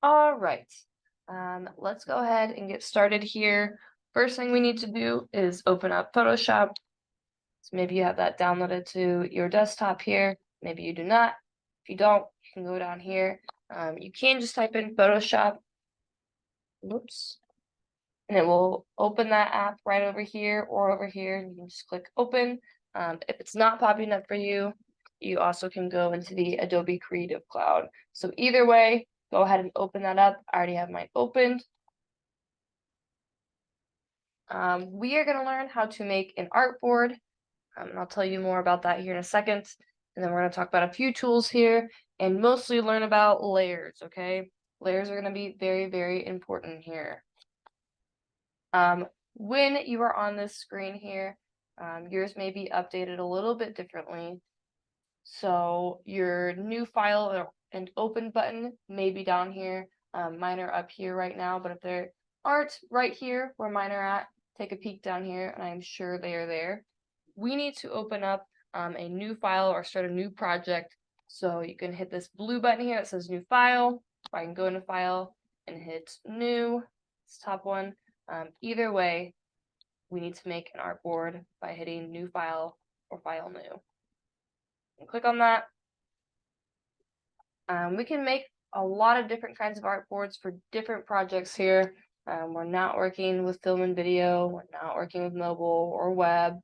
All right. Let's go ahead and get started here. First thing we need to do is open up Photoshop. So maybe you have that downloaded to your desktop here. Maybe you do not. If you don't, you can go down here. You can just type in Photoshop. Whoops. And it will open that app right over here or over here. And you can just click open. If it's not popping up for you, you also can go into the Adobe Creative Cloud. So either way, go ahead and open that up. I already have mine opened. We are going to learn how to make an artboard, and I'll tell you more about that here in a second. And then we're going to talk about a few tools here and mostly learn about layers, okay? Layers are going to be very, very important here. When you are on this screen here, yours may be updated a little bit differently. So your new file and open button may be down here. Mine are up here right now, but if they aren't right here where mine are at, take a peek down here and I'm sure they are there. We need to open up a new file or start a new project. So you can hit this blue button here that says new file, or I can go into file and hit new, this top one. Either way, we need to make an artboard by hitting new file or file new. And click on that. We can make a lot of different kinds of artboards for different projects here. We're not working with film and video, we're not working with mobile or web.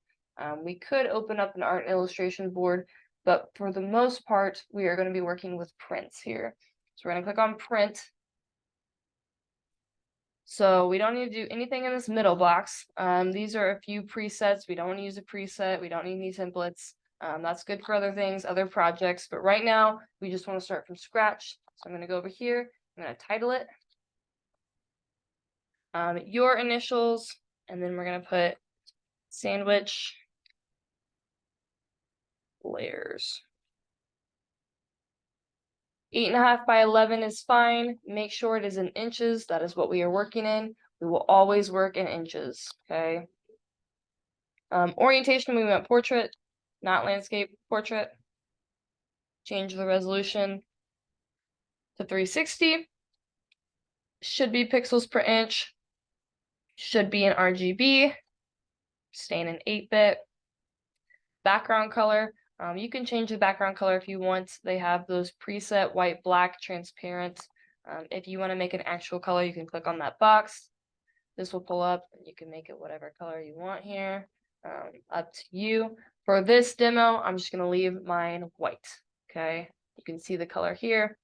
We could open up an art and illustration board, but for the most part, we are going to be working with prints here. So we're going to click on print. So we don't need to do anything in this middle box. These are a few presets. We don't want to use a preset. We don't need any templates. That's good for other things, other projects. But right now, we just want to start from scratch. So I'm going to go over here. I'm going to title it your initials, and then we're going to put sandwich layers. 8.5 by 11 is fine. Make sure it is in inches. That is what we are working in. We will always work in inches, okay? Orientation, we went portrait, not landscape, portrait. Change the resolution to 360. Should be pixels per inch. Should be in RGB. Staying in 8-bit. Background color. You can change the background color if you want. They have those preset white, black, transparent. If you want to make an actual color, you can click on that box. This will pull up and you can make it whatever color you want here. Up to you. For this demo, I'm just going to leave mine white. Okay, you can see the color here.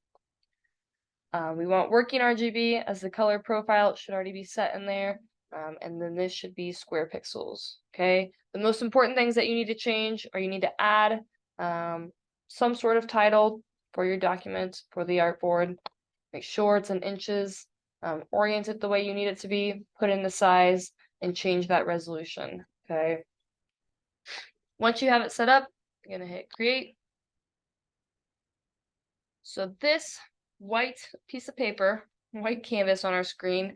We want working RGB as the color profile. It should already be set in there. And then this should be square pixels. Okay, the most important things that you need to change are you need to add some sort of title for your document for the artboard. Make sure it's in inches, orient it the way you need it to be, put in the size, and change that resolution. Okay. Once you have it set up, you're gonna hit create. So this white piece of paper, white canvas on our screen,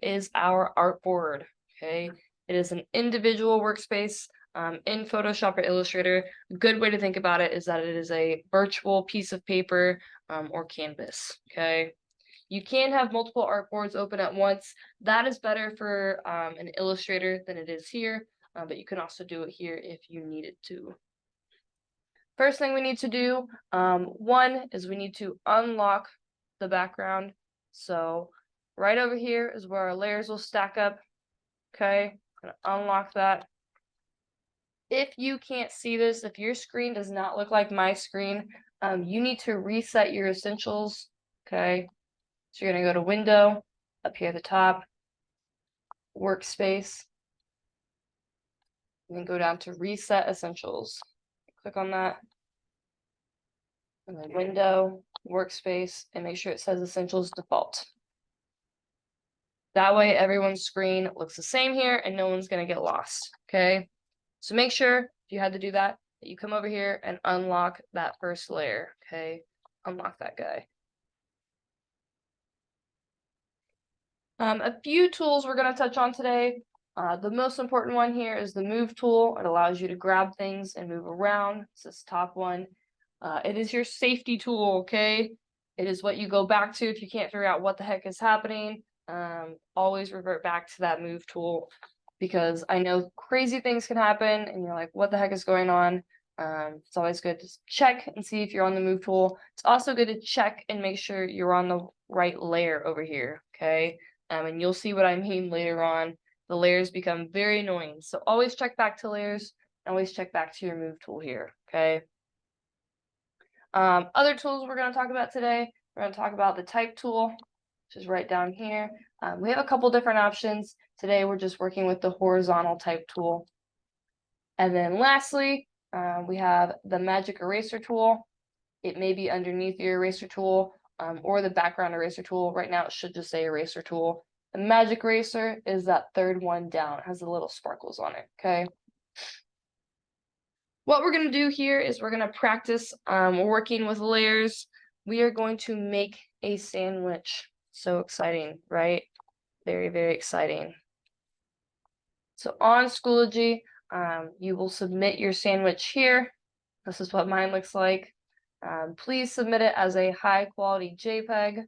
is our artboard. Okay, it is an individual workspace in Photoshop or Illustrator. A good way to think about it is that it is a virtual piece of paper or canvas. Okay, you can have multiple artboards open at once. That is better for an Illustrator than it is here, but you can also do it here if you needed to. First thing we need to do, one is we need to unlock the background. So right over here is where our layers will stack up. Okay, I'm gonna unlock that. If you can't see this, if your screen does not look like my screen, you need to reset your essentials. Okay, so you're gonna go to Window, up here at the top, Workspace, and then go down to Reset Essentials. Click on that. And then Window, Workspace, and make sure it says Essentials Default. That way everyone's screen looks the same here and no one's going to get lost, okay? So make sure, if you had to do that, that you come over here and unlock that first layer, okay? Unlock that guy. A few tools we're going to touch on today. The most important one here is the Move tool. It allows you to grab things and move around. It's this top one. It is your safety tool, okay? It is what you go back to if you can't figure out what the heck is happening. Always revert back to that move tool, because I know crazy things can happen and you're like, what the heck is going on? It's always good to check and see if you're on the move tool. It's also good to check and make sure you're on the right layer over here, okay? And you'll see what I mean later on. The layers become very annoying. So always check back to layers, and always check back to your move tool here, okay? Other tools we're going to talk about today, we're going to talk about the type tool, which is right down here. We have a couple different options. Today we're just working with the horizontal type tool. And then lastly, we have the magic eraser tool. It may be underneath your eraser tool or the background eraser tool. Right now it should just say eraser tool. The magic eraser is that third one down. It has the little sparkles on it, okay? What we're going to do here is we're going to practice working with layers. We are going to make a sandwich. So exciting, right? Very, very exciting. So on Schoology, you will submit your sandwich here. This is what mine looks like. Please submit it as a high quality JPEG.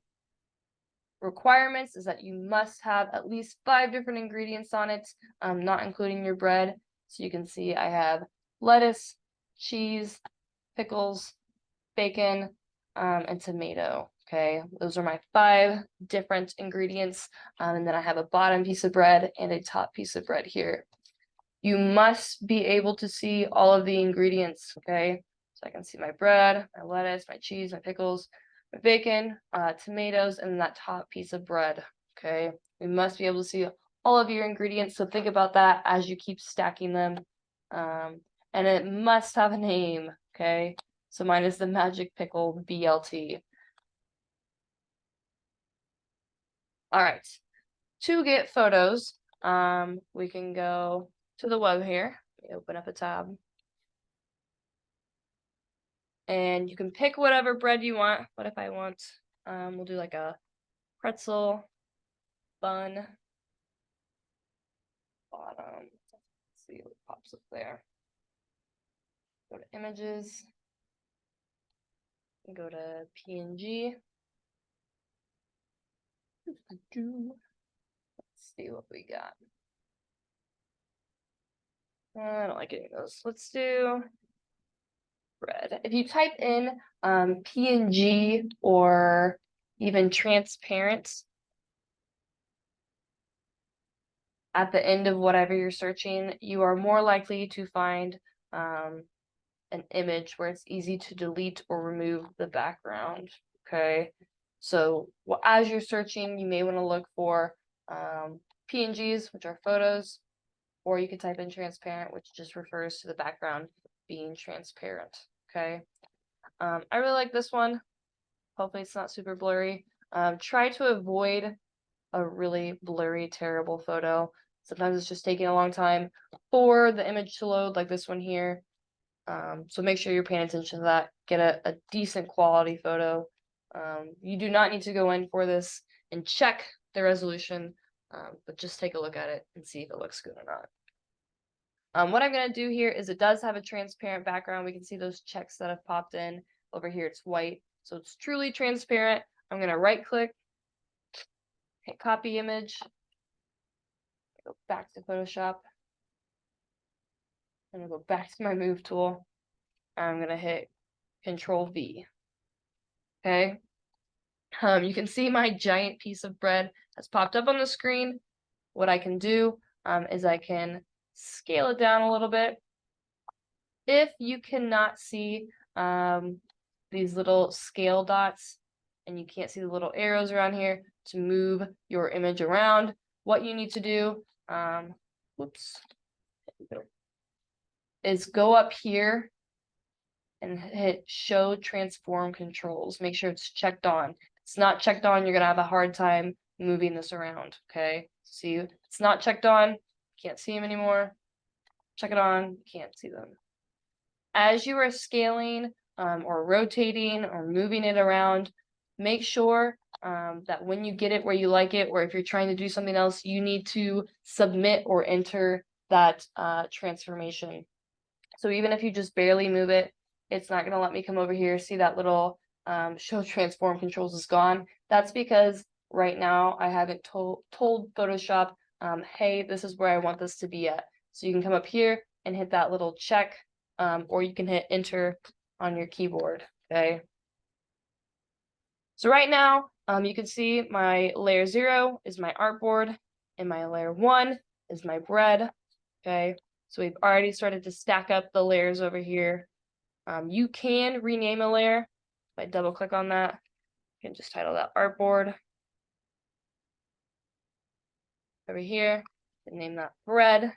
Requirements is that you must have at least 5 different ingredients on it, not including your bread. So you can see I have lettuce, cheese, pickles, bacon, and tomato. Okay, those are my 5 different ingredients. And then I have a bottom piece of bread and a top piece of bread here. You must be able to see all of the ingredients, okay? So I can see my bread, my lettuce, my cheese, my pickles, my bacon, tomatoes, and that top piece of bread, okay? We must be able to see all of your ingredients, so think about that as you keep stacking them. And it must have a name, okay? So mine is the Magic Pickle BLT. All right, to get photos, we can go to the web here. Let me open up a tab. And you can pick whatever bread you want. What if I want, we'll do like a pretzel bun bottom. Let's see what pops up there. Go to images. Go to PNG. Let's see what we got. I don't like any of those. Let's do bread. If you type in PNG or even transparent at the end of whatever you're searching, you are more likely to find an image where it's easy to delete or remove the background, okay? So as you're searching, you may want to look for PNGs, which are photos, or you could type in transparent, which just refers to the background being transparent, okay? I really like this one. Hopefully it's not super blurry. Try to avoid a really blurry, terrible photo. Sometimes it's just taking a long time for the image to load, like this one here. So make sure you're paying attention to that. Get a decent quality photo. You do not need to go in for this and check the resolution, but just take a look at it and see if it looks good or not. What I'm going to do here is it does have a transparent background. We can see those checks that have popped in. Over here it's white, so it's truly transparent. I'm going to right click, hit copy image, go back to Photoshop. I'm going to go back to my move tool. I'm going to hit Control V. Okay. You can see my giant piece of bread has popped up on the screen. What I can do is I can scale it down a little bit. If you cannot see these little scale dots and you can't see the little arrows around here to move your image around, what you need to do, is go up here and hit show transform controls. Make sure it's checked on. If it's not checked on, you're gonna have a hard time moving this around, okay? See, it's not checked on, can't see them anymore. Check it on, can't see them. As you are scaling or rotating or moving it around, make sure that when you get it where you like it, or if you're trying to do something else, you need to submit or enter that transformation. So even if you just barely move it, it's not going to let me come over here, see that little show transform controls is gone. That's because right now I haven't told Photoshop, hey, this is where I want this to be at. So you can come up here and hit that little check, or you can hit enter on your keyboard, okay? So right now, you can see my layer 0 is my artboard, and my layer 1 is my bread, okay? So we've already started to stack up the layers over here. You can rename a layer. If I double click on that, you can just title that artboard. Over here, and name that bread.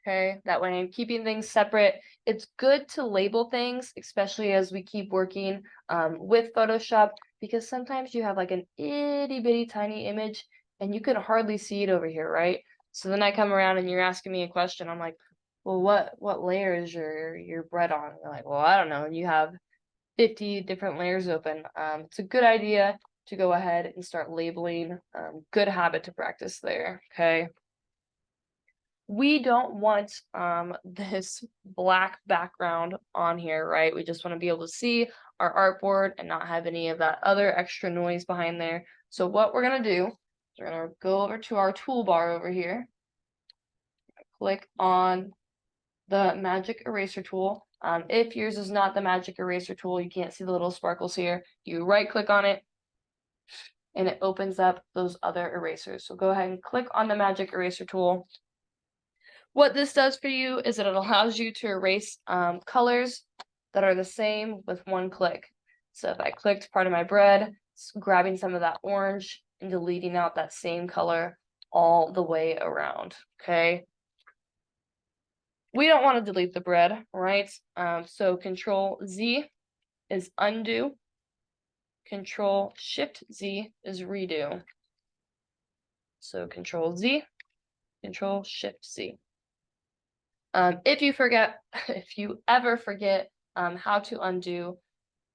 Okay, that way I'm keeping things separate. It's good to label things, especially as we keep working with Photoshop, because sometimes you have like an itty bitty tiny image and you can hardly see it over here, right? So then I come around and you're asking me a question. I'm like, well, what layer is your bread on? You're like, well, I don't know. And you have 50 different layers open. It's a good idea to go ahead and start labeling. Good habit to practice there, okay? We don't want this black background on here, right? We just want to be able to see our artboard and not have any of that other extra noise behind there. So what we're going to do is we're going to go over to our toolbar over here. Click on the magic eraser tool. If yours is not the magic eraser tool, you can't see the little sparkles here. You right click on it and it opens up those other erasers. So go ahead and click on the magic eraser tool. What this does for you is that it allows you to erase colors that are the same with one click. So if I clicked part of my bread, it's grabbing some of that orange and deleting out that same color all the way around, okay? We don't want to delete the bread, right? So Control Z is undo. Control Shift Z is redo. So Control Z, Control Shift Z. If you ever forget how to undo,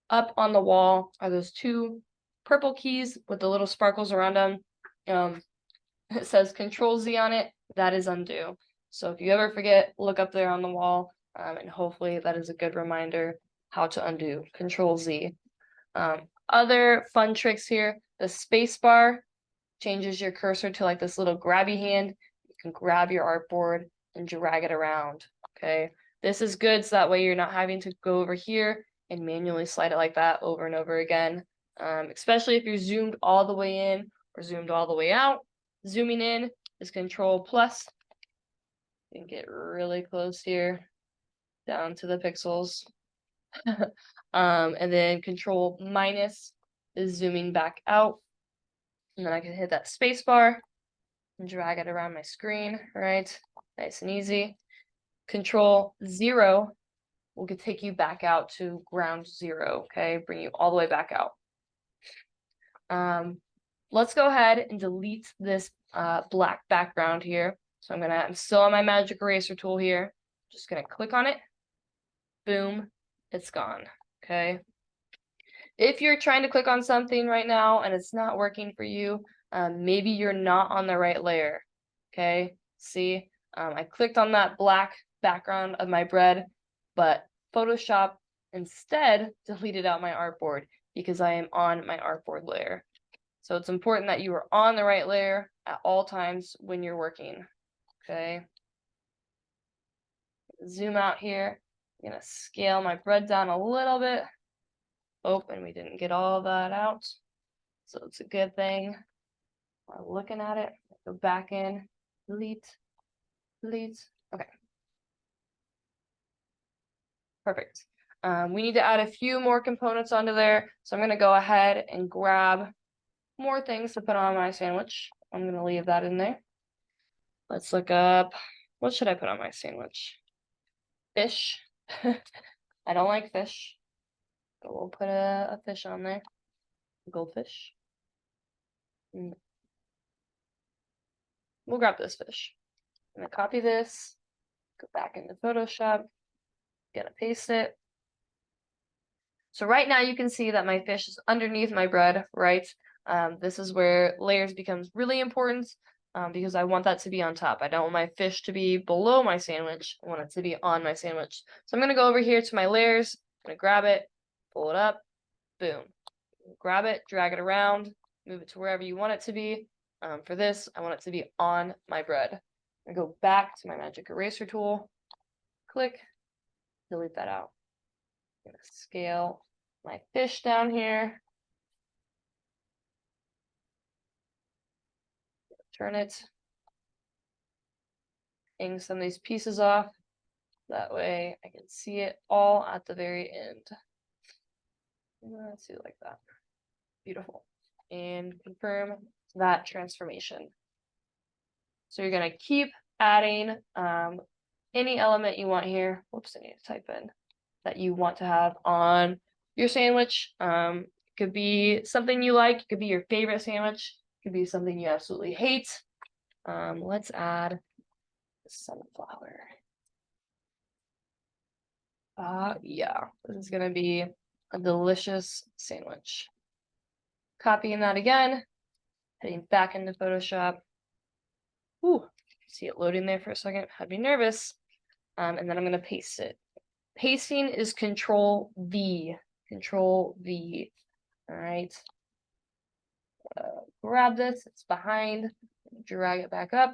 up on the wall are those two purple keys with the little sparkles around them. It says Control Z on it. That is undo. So if you ever forget, look up there on the wall, and hopefully that is a good reminder how to undo. Control Z. Other fun tricks here, the space bar changes your cursor to like this little grabby hand. You can grab your artboard and drag it around, okay? This is good so that way you're not having to go over here and manually slide it like that over and over again, especially if you're zoomed all the way in or zoomed all the way out. Zooming in is Control plus. You can get really close here, down to the pixels. And then Control minus is zooming back out. And then I can hit that space bar and drag it around my screen, right? Nice and easy. Control 0 will take you back out to ground 0, okay? Bring you all the way back out. Let's go ahead and delete this black background here. So I'm still on my magic eraser tool here. Just gonna click on it. Boom, it's gone, okay? If you're trying to click on something right now and it's not working for you, maybe you're not on the right layer, okay? See, I clicked on that black background of my bread, but Photoshop instead deleted out my artboard because I am on my artboard layer. So it's important that you are on the right layer at all times when you're working, okay? Zoom out here. I'm gonna scale my bread down a little bit. Oh, and we didn't get all that out. So it's a good thing. While looking at it, go back in, delete. Okay. Perfect. We need to add a few more components onto there. So I'm going to go ahead and grab more things to put on my sandwich. I'm going to leave that in there. Let's look up, what should I put on my sandwich? Fish. I don't like fish, but we'll put a fish on there. Goldfish. We'll grab this fish. I'm going to copy this, go back into Photoshop, gonna paste it. So right now you can see that my fish is underneath my bread, right? This is where layers becomes really important because I want that to be on top. I don't want my fish to be below my sandwich. I want it to be on my sandwich. So I'm gonna go over here to my layers, I'm gonna grab it, pull it up, boom. grab it, drag it around, move it to wherever you want it to be. For this, I want it to be on my bread. I go back to my magic eraser tool, click, delete that out. I'm gonna scale my fish down here. Turn it. Hang some of these pieces off. That way I can see it all at the very end. Let's do it like that. Beautiful. And confirm that transformation. So you're gonna keep adding any element you want here. Whoops, I need to type in that you want to have on your sandwich. Could be something you like, it could be your favorite sandwich, it could be something you absolutely hate. Let's add sunflower. Yeah, this is gonna be a delicious sandwich. Copying that again, heading back into Photoshop. Ooh, see it loading there for a second, had me nervous. And then I'm gonna paste it. Pasting is Control V. Control V. All right. Grab this, it's behind, drag it back up.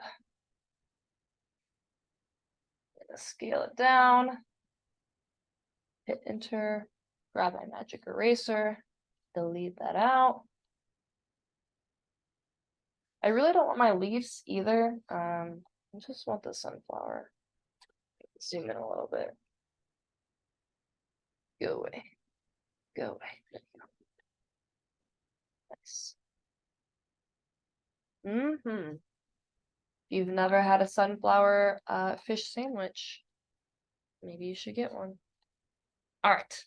Scale it down. Hit enter, grab my magic eraser, delete that out. I really don't want my leaves either. I just want the sunflower. Zoom in a little bit. Go away. Go away. There you go. Nice. If you've never had a sunflower fish sandwich, maybe you should get one. All right.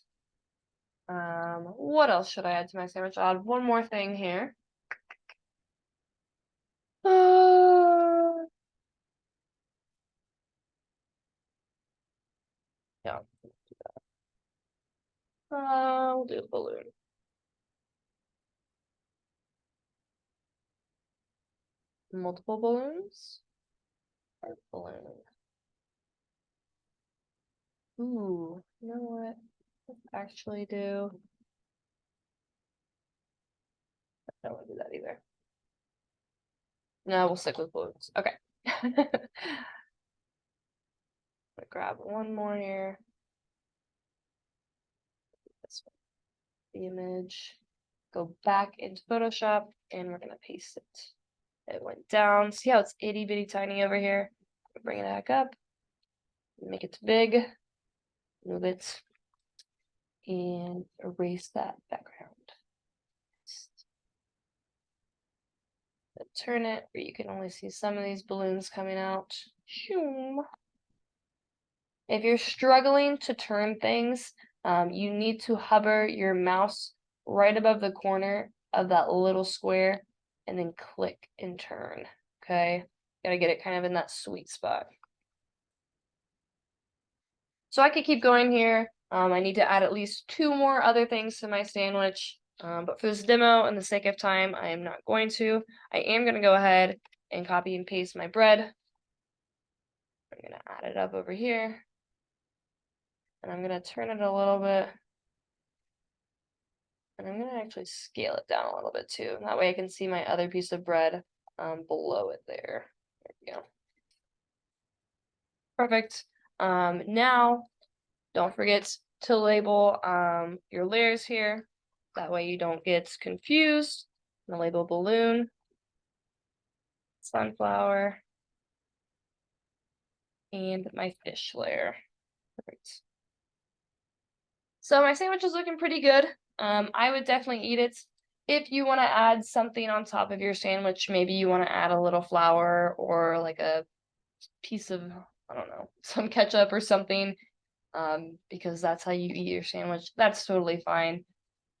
What else should I add to my sandwich? I'll add one more thing here. Yeah. We'll do a balloon. Multiple balloons? Or balloon. Ooh, you know what? Let's actually do. I don't want to do that either. No, we'll stick with balloons. Okay. I'm gonna grab one more here. This one. The image. Go back into Photoshop and we're gonna paste it. It went down. See how it's itty bitty tiny over here? Bring it back up. Make it big. Move it. And erase that background. Turn it where you can only see some of these balloons coming out. If you're struggling to turn things, you need to hover your mouse right above the corner of that little square and then click and turn. Okay, gotta get it kind of in that sweet spot. So I could keep going here. I need to add at least 2 more other things to my sandwich. But for this demo and the sake of time, I am not going to. I am going to go ahead and copy and paste my bread. I'm going to add it up over here. And I'm going to turn it a little bit. And I'm going to actually scale it down a little bit too. That way I can see my other piece of bread below it there. There we go. Perfect. Now, don't forget to label your layers here. That way you don't get confused. I'm gonna label balloon, sunflower, and my fish layer. Perfect. So my sandwich is looking pretty good. I would definitely eat it. If you want to add something on top of your sandwich, maybe you want to add a little flour or like a piece of, I don't know, some ketchup or something, because that's how you eat your sandwich. That's totally fine.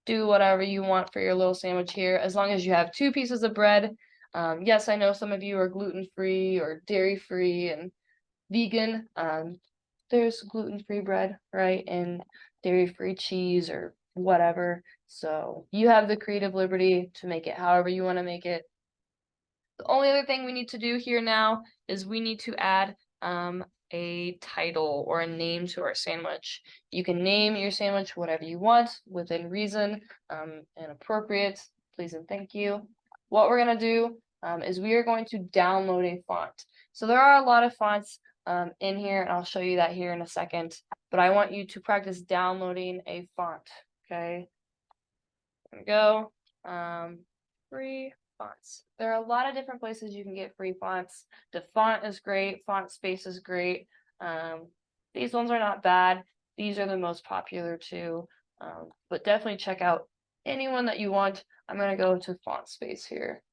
Do whatever you want for your little sandwich here, as long as you have 2 pieces of bread. Yes, I know some of you are gluten-free or dairy-free and vegan. There's gluten-free bread, right? And dairy-free cheese or whatever. So you have the creative liberty to make it however you want to make it. The only other thing we need to do here now is we need to add a title or a name to our sandwich. You can name your sandwich whatever you want within reason and appropriate. Please and thank you. What we're going to do is we are going to download a font. So there are a lot of fonts in here, and I'll show you that here in a second. But I want you to practice downloading a font. Okay. There we go. Free fonts. There are a lot of different places you can get free fonts. The font is great. Font Space is great. These ones are not bad. These are the most popular too. But definitely check out anyone that you want. I'm going to go to Font Space here.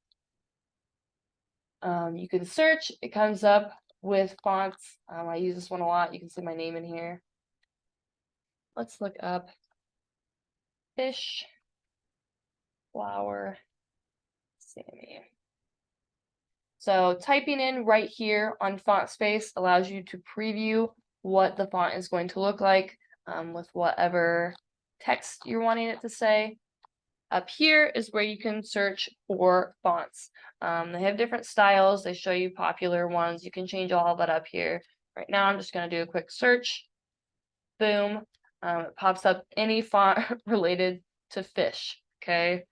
You can search. It comes up with fonts. I use this one a lot. You can see my name in here. Let's look up fish, flower, Sammy. So typing in right here on Font Space allows you to preview what the font is going to look like with whatever text you're wanting it to say. Up here is where you can search for fonts. They have different styles. They show you popular ones. You can change all of that up here. Right now, I'm just going to do a quick search. Boom. It pops up any font related to fish. Okay.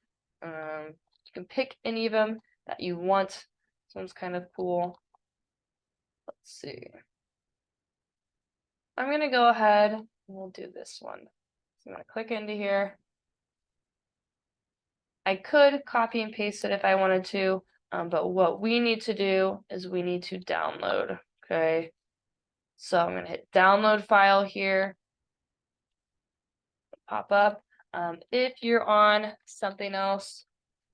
You can pick any of them that you want. This one's kind of cool. Let's see. I'm going to go ahead and we'll do this one. So I'm going to click into here. I could copy and paste it if I wanted to, but what we need to do is we need to download, okay? So I'm going to hit download file here, pop up. If you're on something else,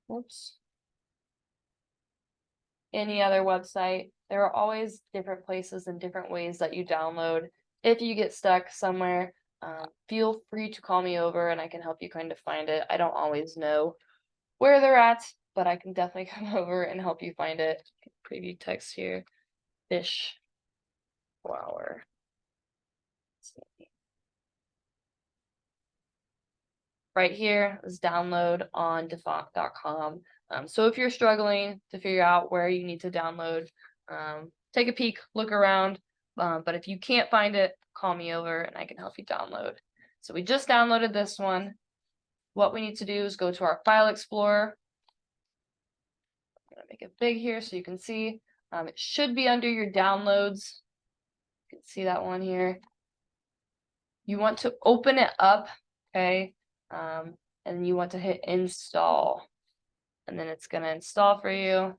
whoops, any other website, there are always different places and different ways that you download. If you get stuck somewhere, feel free to call me over and I can help you kind of find it. I don't always know where they're at, but I can definitely come over and help you find it. Preview text here, fish, flower. Right here is download on dafont.com. So if you're struggling to figure out where you need to download, take a peek, look around. But if you can't find it, call me over and I can help you download. So we just downloaded this one. What we need to do is go to our File Explorer. I'm going to make it big here so you can see. It should be under your downloads. You can see that one here. You want to open it up, okay? And you want to hit install. And then it's going to install for you.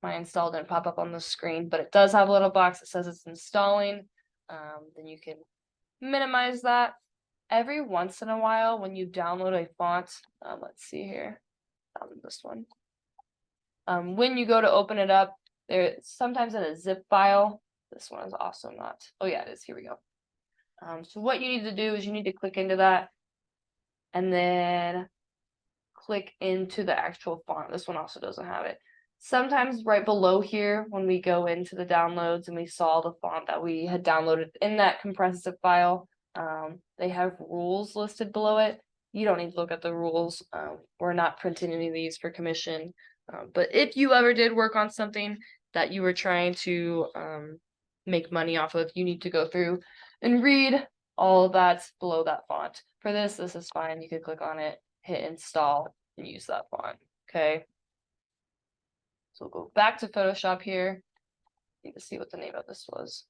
My install didn't pop up on the screen, but it does have a little box that says it's installing. Then you can minimize that. Every once in a while, when you download a font, let's see here, this one. When you go to open it up, there's sometimes in a zip file. This one is also not. Oh yeah, it is. Here we go. So what you need to do is you need to click into that and then click into the actual font. This one also doesn't have it. Sometimes right below here, when we go into the downloads and we saw the font that we had downloaded in that compressed zip file, they have rules listed below it. You don't need to look at the rules. We're not printing any of these for commission. But if you ever did work on something that you were trying to make money off of, you need to go through and read all of that's below that font. For this is fine. You could click on it, hit install, and use that font. Okay. So we'll go back to Photoshop here. Need to see what the name of this was.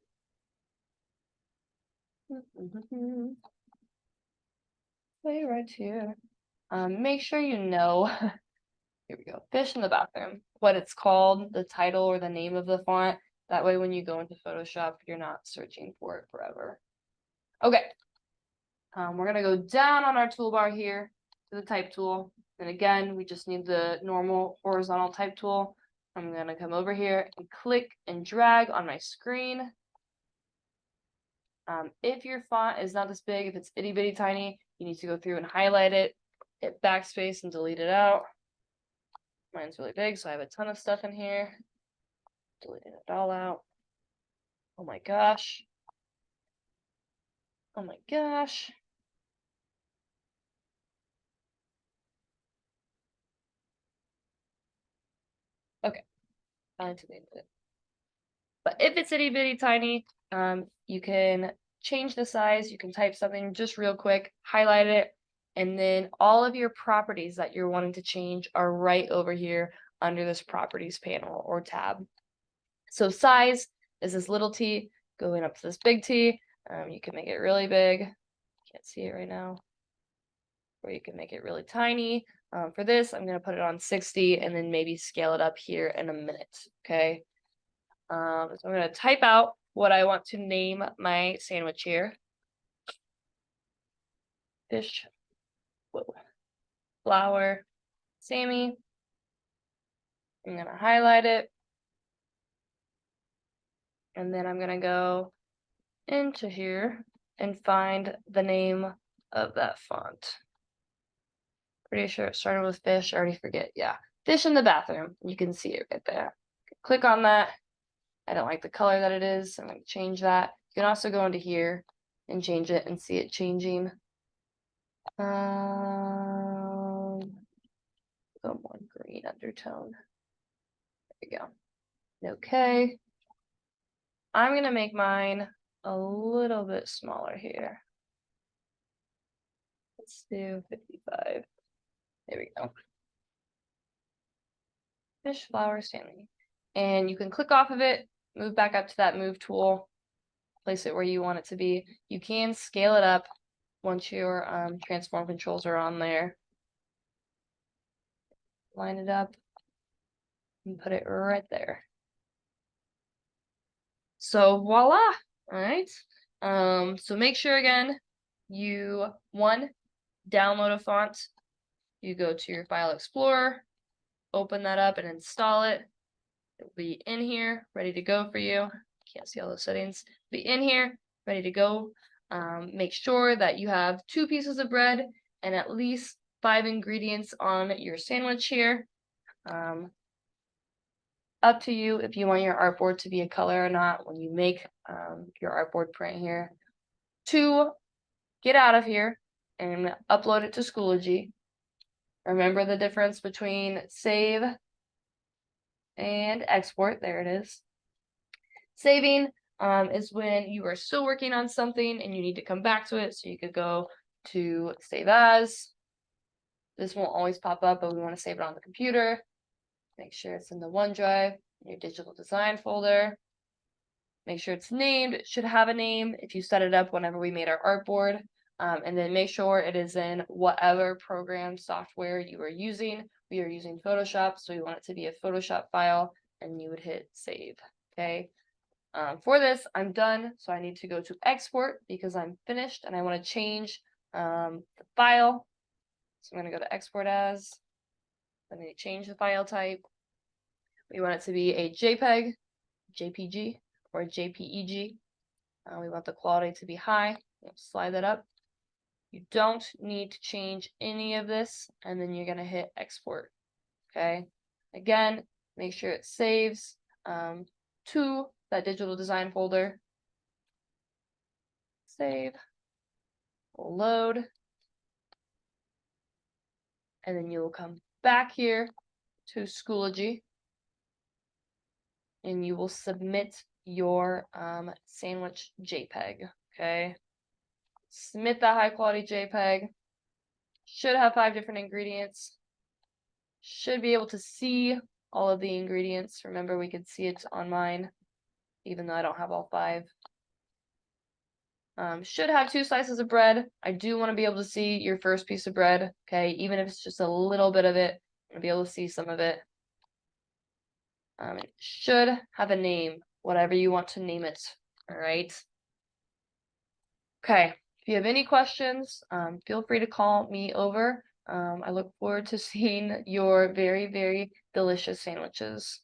Play right here. Make sure you know. Here we go. Fish in the bathroom. What it's called, the title or the name of the font. That way, when you go into Photoshop, you're not searching for it forever. Okay. We're gonna go down on our toolbar here to the type tool. And again, we just need the normal horizontal type tool. I'm gonna come over here and click and drag on my screen. If your font is not this big, if it's itty bitty tiny, you need to go through and highlight it, hit backspace and delete it out. Mine's really big, so I have a ton of stuff in here. Deleting it all out. Oh my gosh. Oh my gosh. Okay, I deleted it. But if it's itty bitty tiny, you can change the size. You can type something just real quick, highlight it, and then all of your properties that you're wanting to change are right over here under this properties panel or tab. So size is this little t going up to this big T. You can make it really big. Can't see it right now. Or you can make it really tiny. For this, I'm going to put it on 60 and then maybe scale it up here in a minute. Okay. So I'm going to type out what I want to name my sandwich here. Fish, flour, Sammy. I'm going to highlight it. And then I'm going to go into here and find the name of that font. Pretty sure it started with fish. I already forget. Yeah. Fish in the bathroom. You can see it right there. Click on that. I don't like the color that it is. I'm going to change that. You can also go into here and change it and see it changing. Go more green undertone. There we go. Okay. I'm going to make mine a little bit smaller here. Let's do 55. There we go. Fish, flour, Stanley. And you can click off of it, move back up to that move tool, place it where you want it to be. You can scale it up once your transform controls are on there. Line it up and put it right there. So voila. All right. So make sure again, you download a font. You go to your file explorer, open that up and install it. It'll be in here, ready to go for you. Can't see all those settings. Be in here, ready to go. Make sure that you have 2 pieces of bread and at least 5 ingredients on your sandwich here. Up to you if you want your artboard to be a color or not when you make your artboard print here. To get out of here and upload it to Schoology. Remember the difference between save and export. There it is. Saving is when you are still working on something and you need to come back to it. So you could go to save as. This won't always pop up, but we want to save it on the computer. Make sure it's in the OneDrive, in your digital design folder. Make sure it's named. It should have a name if you set it up whenever we made our artboard. And then make sure it is in whatever program software you are using. We are using Photoshop, so we want it to be a Photoshop file, and you would hit save. Okay. For this, I'm done, so I need to go to export because I'm finished and I want to change the file. So I'm going to go to export as. I'm going to change the file type. We want it to be a JPEG, JPG, or JPEG. We want the quality to be high. Slide that up. You don't need to change any of this, and then you're going to hit export. Okay. Again, make sure it saves to that digital design folder. Save. We'll load. And then you will come back here to Schoology. And you will submit your sandwich JPEG. Okay. Submit that high quality JPEG. Should have 5 different ingredients. Should be able to see all of the ingredients. Remember, we could see it on mine, even though I don't have all 5. Should have 2 slices of bread. I do want to be able to see your first piece of bread. Okay, even if it's just a little bit of it, I'm gonna be able to see some of it. It should have a name, whatever you want to name it. All right. Okay. If you have any questions, feel free to call me over. I look forward to seeing your very, very delicious sandwiches.